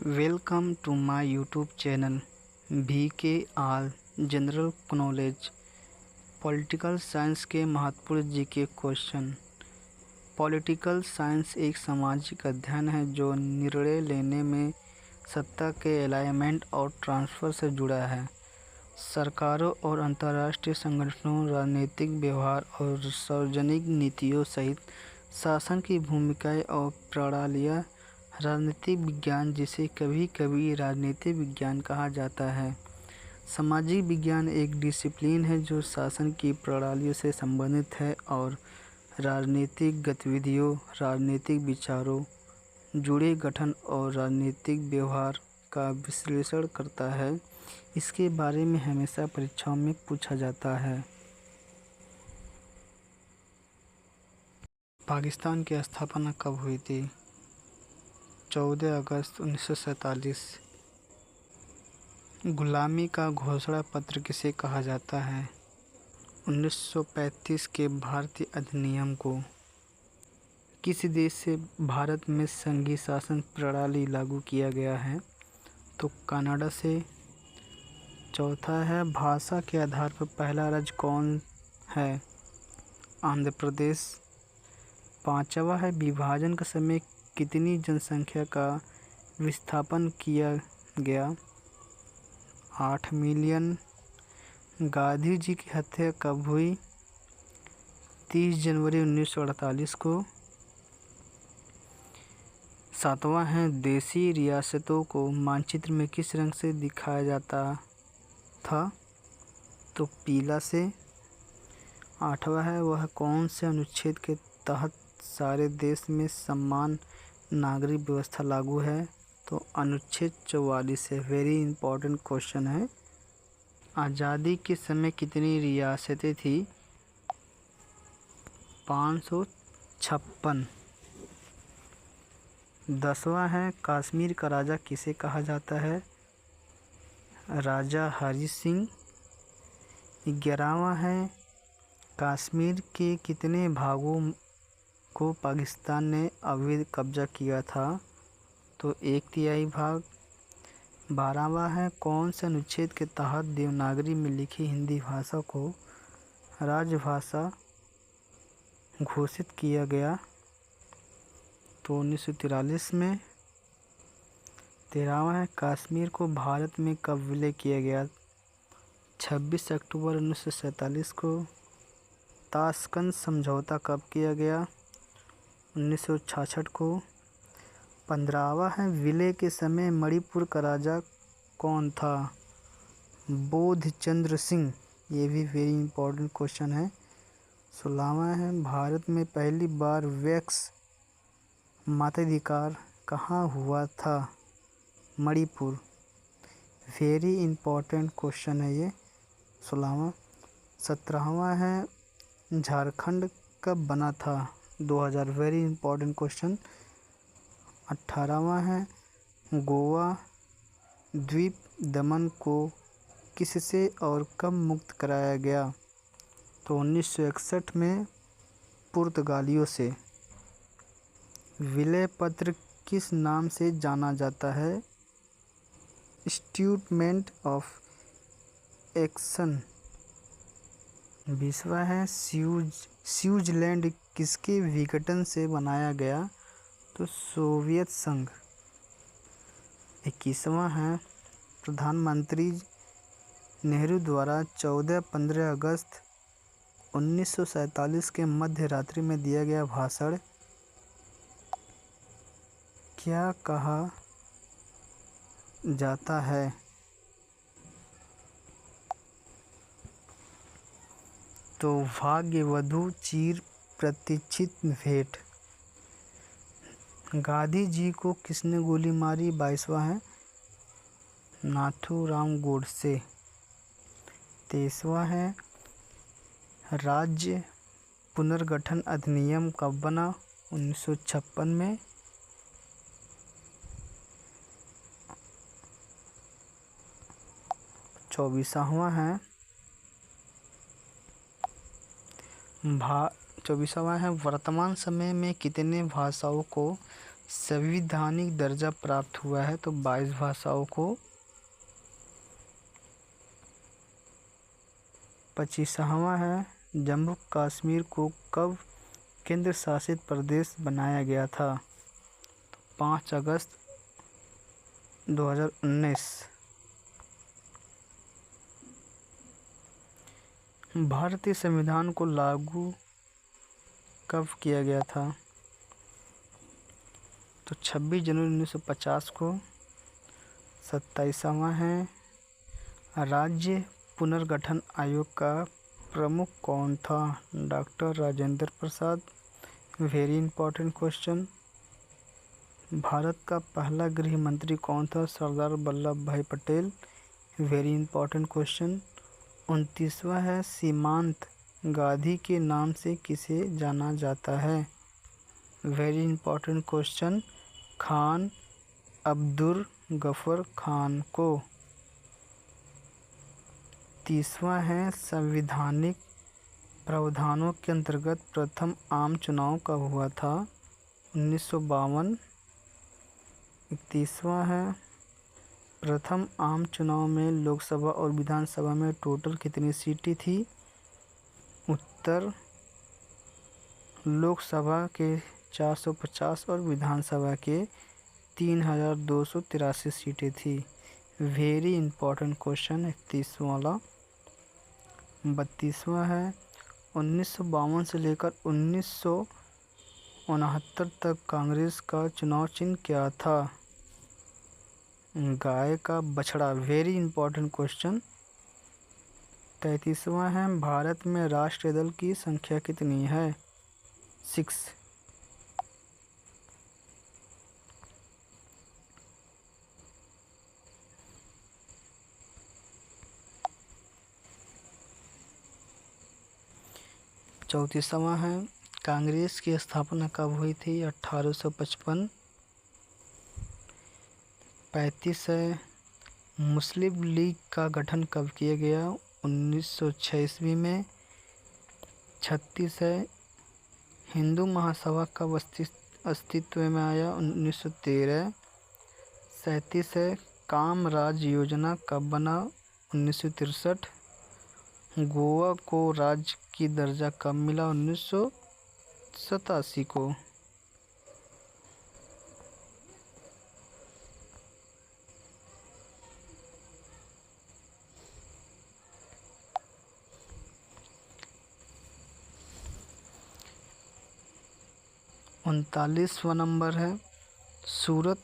Welcome to my YouTube channel VK all general knowledge. Political science के महत्वपूर्ण GK question. Political science एक सामाजिक अध्ययन है जो निर्णय लेने में सत्ता के अलाइनमेंट और ट्रांसफ़र से जुड़ा है। सरकारों और अंतर्राष्ट्रीय संगठनों, राजनीतिक व्यवहार और सार्वजनिक नीतियों सहित शासन की भूमिकाएं और प्रणालियाँ। राजनीतिक विज्ञान, जिसे कभी कभी राजनीतिक विज्ञान कहा जाता है, सामाजिक विज्ञान एक डिसिप्लिन है जो शासन की प्रणालियों से संबंधित है और राजनीतिक गतिविधियों, राजनीतिक विचारों, जुड़े गठन और राजनीतिक व्यवहार का विश्लेषण करता है। इसके बारे में हमेशा परीक्षाओं में पूछा जाता है। पाकिस्तान की स्थापना कब हुई थी? 14 अगस्त 1947। गुलामी का घोषणा पत्र किसे कहा जाता है? 1935 के भारतीय अधिनियम को। किस देश से भारत में संघीय शासन प्रणाली लागू किया गया है? तो कनाडा से। चौथा है, भाषा के आधार पर पहला राज्य कौन है? आंध्र प्रदेश। पांचवा है, विभाजन के समय कितनी जनसंख्या का विस्थापन किया गया? 8 मिलियन। गांधी जी की हत्या कब हुई? 30 जनवरी 1948 को। सातवां है, देशी रियासतों को मानचित्र में किस रंग से दिखाया जाता था? तो पीला से। आठवां है, वह कौन से अनुच्छेद के तहत सारे देश में समान नागरिक व्यवस्था लागू है? तो अनुच्छेद 44 है। वेरी इंपॉर्टेंट क्वेश्चन है। आज़ादी के समय कितनी रियासतें थी? 556। 10वां है, कश्मीर का राजा किसे कहा जाता है? राजा हरि सिंह। 11वां है, कश्मीर के कितने भागों को पाकिस्तान ने अवैध कब्जा किया था? तो 1/3 भाग। 12वां है, कौन से अनुच्छेद के तहत देवनागरी में लिखी हिंदी भाषा को राजभाषा घोषित किया गया? तो 1943 में। 13वां है, कश्मीर को भारत में कब विलय किया गया? 26 अक्टूबर 1947 को। ताशकंद समझौता कब किया गया? 1966 को। 15वां है, विलय के समय मणिपुर का राजा कौन था? बोधचंद्र सिंह। ये भी वेरी इंपॉर्टेंट क्वेश्चन है। 16वां है, भारत में पहली बार वैक्स मताधिकार कहाँ हुआ था? मणिपुर। वेरी इंपॉर्टेंट क्वेश्चन है ये 16वां। 17वां है, झारखंड कब बना था? 2000। Very important question. 18वां है, गोवा द्वीप दमन को किससे और कब मुक्त कराया गया? तो 1961 में पुर्तगालियों से। विलय पत्र किस नाम से जाना जाता है? Statement of action. 20वां है, स्विट्जरलैंड किसके विघटन से बनाया गया? तो सोवियत संघ। 21वां है, प्रधानमंत्री नेहरू द्वारा 14-15 अगस्त 1947 के मध्य रात्रि में दिया गया भाषण क्या कहा जाता है? तो भाग्यवधू चिर प्रतीक्षित भेंट। गांधी जी को किसने गोली मारी? 22वां है, नाथूराम गोडसे। 23वां है, राज्य पुनर्गठन अधिनियम कब बना? 1956 में। 24वां है, 24वां है, वर्तमान समय में कितने भाषाओं को संवैधानिक दर्जा प्राप्त हुआ है? तो 22 भाषाओं को। 25वां है जम्मू कश्मीर को कब केंद्र शासित प्रदेश बनाया गया था? 5 अगस्त 2019। भारतीय संविधान को लागू कब किया गया था? तो 26 जनवरी 1950 को। 27वां है राज्य पुनर्गठन आयोग का प्रमुख कौन था? Doctor Rajendra Prasad. Very important question. भारत का पहला गृह मंत्री कौन था? Sardar Vallabh bhai Patel. Very important question. 29वां है सीमांत गांधी के नाम से किसे जाना जाता है? Very important question. Khan Abdul Gruffudd Khan को। 30वां है संवैधानिक प्रावधानों के अंतर्गत प्रथम आम चुनाव कब हुआ था? 1952। 31वां है प्रथम आम चुनाव में लोकसभा और विधानसभा में टोटल कितनी सीटें थी? उत्तर लोकसभा के 450 और विधानसभा के 3283 सीटें थी। वेरी इंपॉर्टेंट क्वेश्चन 31वां वाला। 32वां है 1952 से लेकर 1969 तक कांग्रेस का चुनाव चिन्ह क्या था? गाय का बछड़ा। Very important question. 33वां है भारत में राष्ट्रीय दल की संख्या कितनी है? 6। 34वां है कांग्रेस की स्थापना कब हुई थी? 1855। 35 है मुस्लिम लीग का गठन कब किया गया? 1906 ईस्वी में। 36 है हिंदू महासभा कब अस्तित्व में आया? 1913। 37 है कामराज योजना कब बना? 1963। गोवा को राज्य की दर्जा कब मिला? 1987 को। उनतालीसवां नंबर है सूरत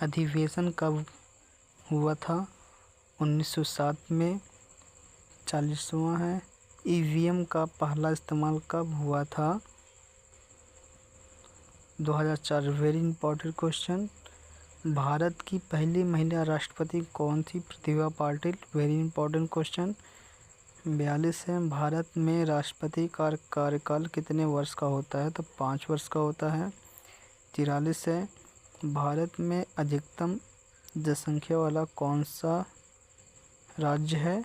अधिवेशन कब हुआ था? 1907 में। 40वां है ईवीएम का पहला इस्तेमाल कब हुआ था? 2004। Very important question. भारत की पहली महिला राष्ट्रपति कौन थी? Pratibha Patil. Very important question. 42 है भारत में राष्ट्रपति का कार्यकाल कितने वर्ष का होता है? तो 5 वर्ष का होता है। 43 है भारत में अधिकतम जनसंख्या वाला कौन सा राज्य है?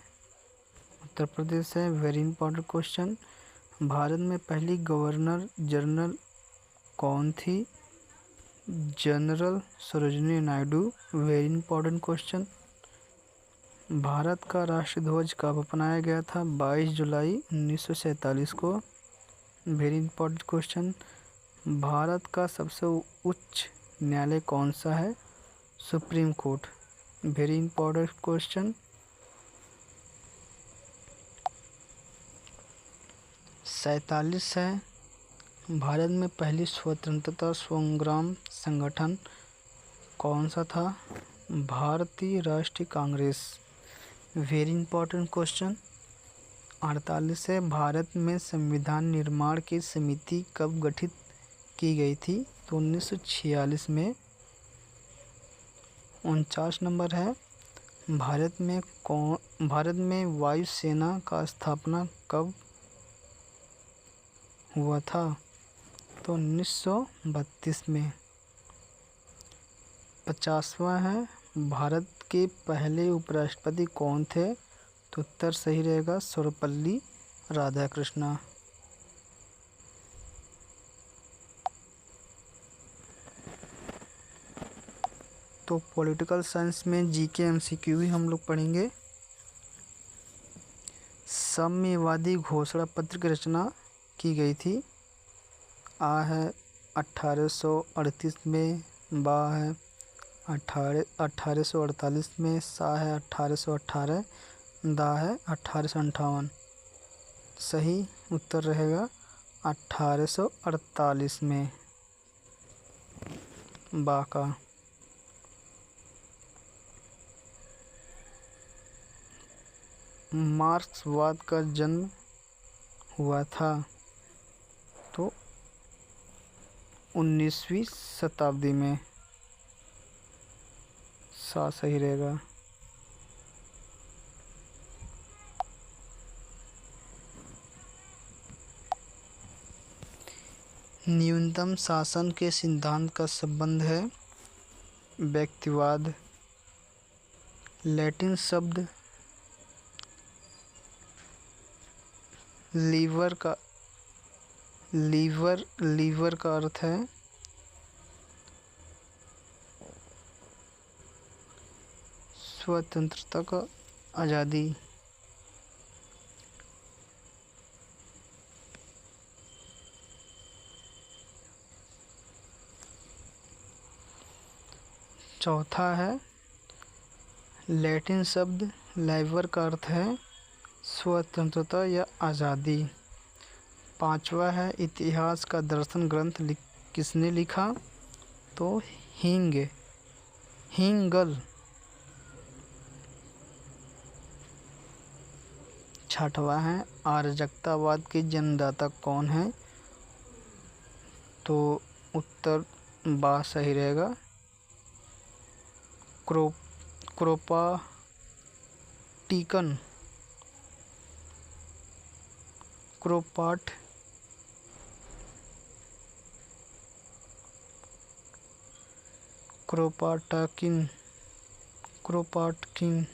उत्तर प्रदेश है। Very important question. भारत में पहली गवर्नर जनरल कौन थी? General Sarojini Naidu. Very important question. भारत का राष्ट्रीय ध्वज कब अपनाया गया था? 22 जुलाई 1947 को। Very important question. भारत का सबसे उच्च न्यायालय कौन सा है? Supreme court. Very important question. 47 है भारत में पहली स्वतंत्रता संग्राम संगठन कौन सा था? भारतीय राष्ट्रीय कांग्रेस। Very important question. 48 है भारत में संविधान निर्माण की समिति कब गठित की गई थी? तो 1946 में। 49 नंबर है भारत में वायुसेना का स्थापना कब हुआ था? तो 1932 में। 50वां है भारत के पहले उपराष्ट्रपति कौन थे? तो उत्तर सही रहेगा सर्वपल्ली राधाकृष्णन। तो पॉलिटिकल साइंस में जीके एमसीक्यू भी हम लोग पढ़ेंगे। साम्यवादी घोषणा पत्र की रचना की गई थी। आ है 1838 में, बा है 1848 में, सा है 1818, दा है 1858। सही उत्तर रहेगा 1848 में बा का। मार्क्सवाद का जन्म हुआ था तो 19वीं शताब्दी में, सा सही रहेगा। न्यूनतम शासन के सिद्धांत का संबंध है व्यक्तिवाद। लैटिन शब्द लीवर का अर्थ है स्वतंत्रता का आज़ादी। चौथा है लैटिन शब्द लाइवर का अर्थ है स्वतंत्रता या आज़ादी। पांचवा है इतिहास का दर्शन ग्रंथ किसने लिखा, तो हिंगल। छठवा है अराजकतावाद के जन्मदाता कौन है, तो उत्तर बा सही रहेगा क्रोपाटकिन।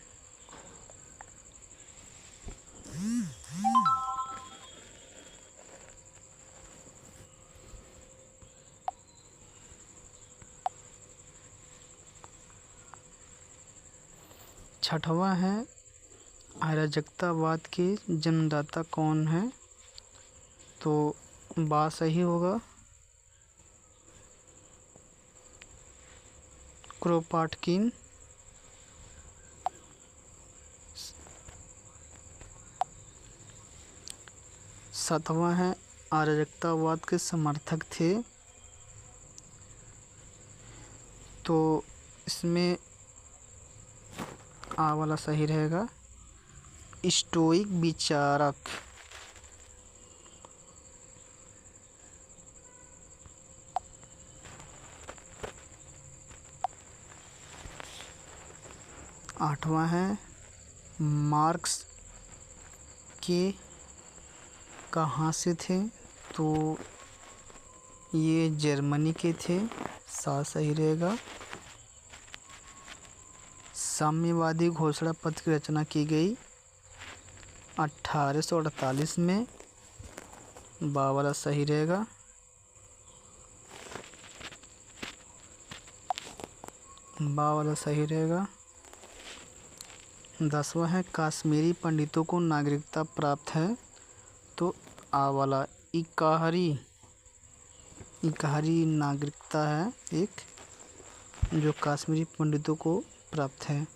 छठवां है अराजकतावाद के जन्मदाता कौन है, तो बा सही होगा क्रोपाटकिन। सातवां है अराजकतावाद के समर्थक थे, तो इसमें आ वाला सही रहेगा स्टोइक विचारक। आठवां है मार्क्स के कहाँ से थे, तो ये जर्मनी के थे, सा सही रहेगा। साम्यवादी घोषणा पत्र की रचना की गई 1848 में, बा वाला सही रहेगा। बा वाला सही रहेगा। 10वां है कश्मीरी पंडितों को नागरिकता प्राप्त है, तो आ वाला इकहरी नागरिकता है एक, जो कश्मीरी पंडितों को प्राप्त है।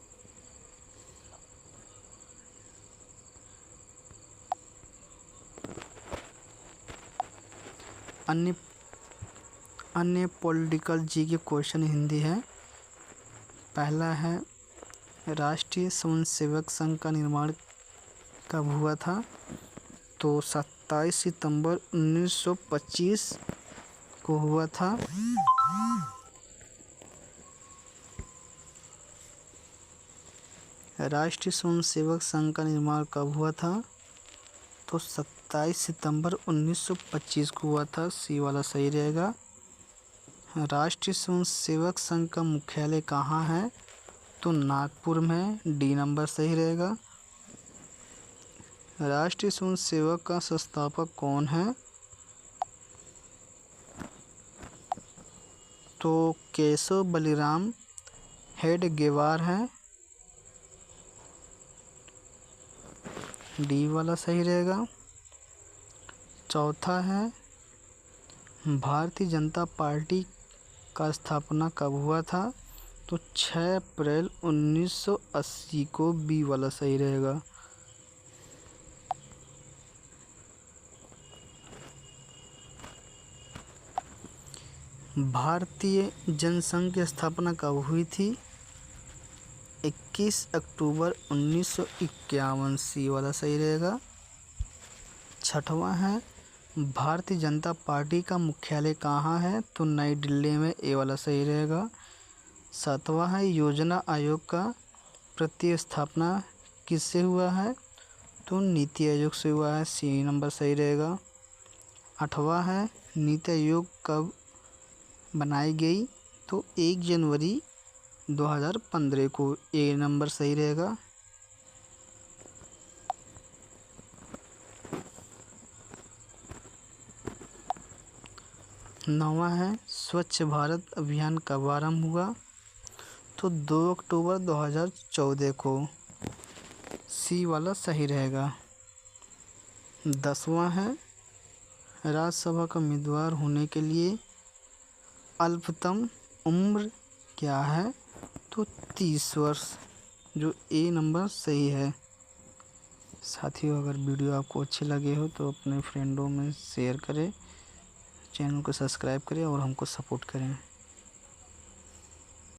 अन्य पॉलिटिकल जी के क्वेश्चन हिंदी है। पहला है राष्ट्रीय स्वयंसेवक संघ का निर्माण कब हुआ था, तो 27 सितंबर 1925 को हुआ था। राष्ट्रीय स्वयंसेवक संघ का निर्माण कब हुआ था, तो 27 सितंबर 1925 को हुआ था, सी वाला सही रहेगा। राष्ट्रीय स्वयंसेवक संघ का मुख्यालय कहाँ है, तो नागपुर में, डी नंबर सही रहेगा। राष्ट्रीय स्वयंसेवक का संस्थापक कौन है, तो केशव बलिराम हेड गेवार है, डी वाला सही रहेगा। चौथा है भारतीय जनता पार्टी का स्थापना कब हुआ था, तो 6 अप्रैल 1980 को, बी वाला सही रहेगा। भारतीय जनसंघ की स्थापना कब हुई थी, 21 अक्टूबर 1951, सी वाला सही रहेगा। छठवां है भारतीय जनता पार्टी का मुख्यालय कहाँ है, तो नई दिल्ली में, ए वाला सही रहेगा। सातवां है योजना आयोग का प्रतिस्थापना किससे हुआ है, तो नीति आयोग से हुआ है, सी नंबर सही रहेगा। आठवां है नीति आयोग कब बनाई गई, तो 1 जनवरी 2015 को, ए नंबर सही रहेगा। नौवां है स्वच्छ भारत अभियान कब आरंभ हुआ, तो 2 अक्टूबर 2014 को, सी वाला सही रहेगा। 10वां है राज्यसभा का उम्मीदवार होने के लिए अल्पतम उम्र क्या है, तो 30 वर्ष, जो ए नंबर सही है। साथियों, अगर वीडियो आपको अच्छी लगे हो तो अपने फ्रेंडों में शेयर करें, चैनल को सब्सक्राइब करें और हमको सपोर्ट करें।